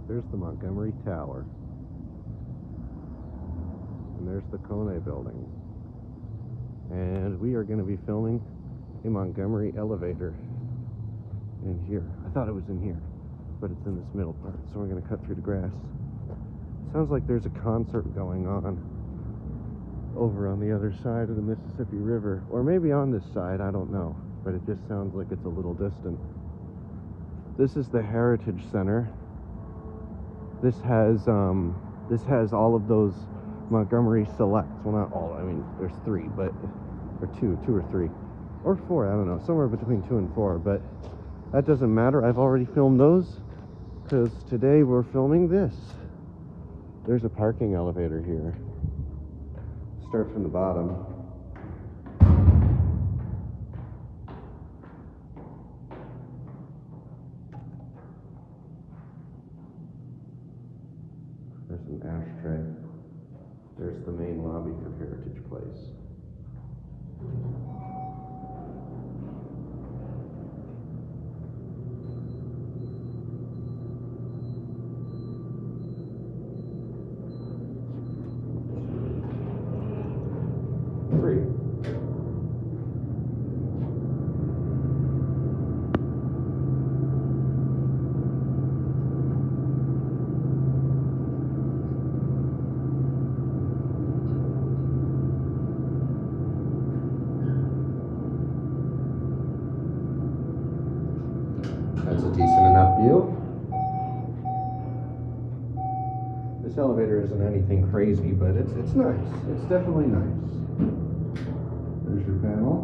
There's the Montgomery Tower. And there's the Kone building. And we are going to be filming a Montgomery elevator in here. I thought it was in here, but it's in this middle part, so we're going to cut through the grass. Sounds like there's a concert going on over on the other side of the Mississippi River, or maybe on this side, I don't know, but it just sounds like it's a little distant. This is the Heritage Center. This has all of those Montgomery Selects. Well, not all. I mean, there's three, but or two or three, or four. I don't know, somewhere between 2 and 4. But that doesn't matter. I've already filmed those because today we're filming this. There's a parking elevator here. Start from the bottom. There's an ashtray. There's the main lobby for Heritage Place. That's a decent enough view. This elevator isn't anything crazy, but it's nice. It's definitely nice. There's your panel.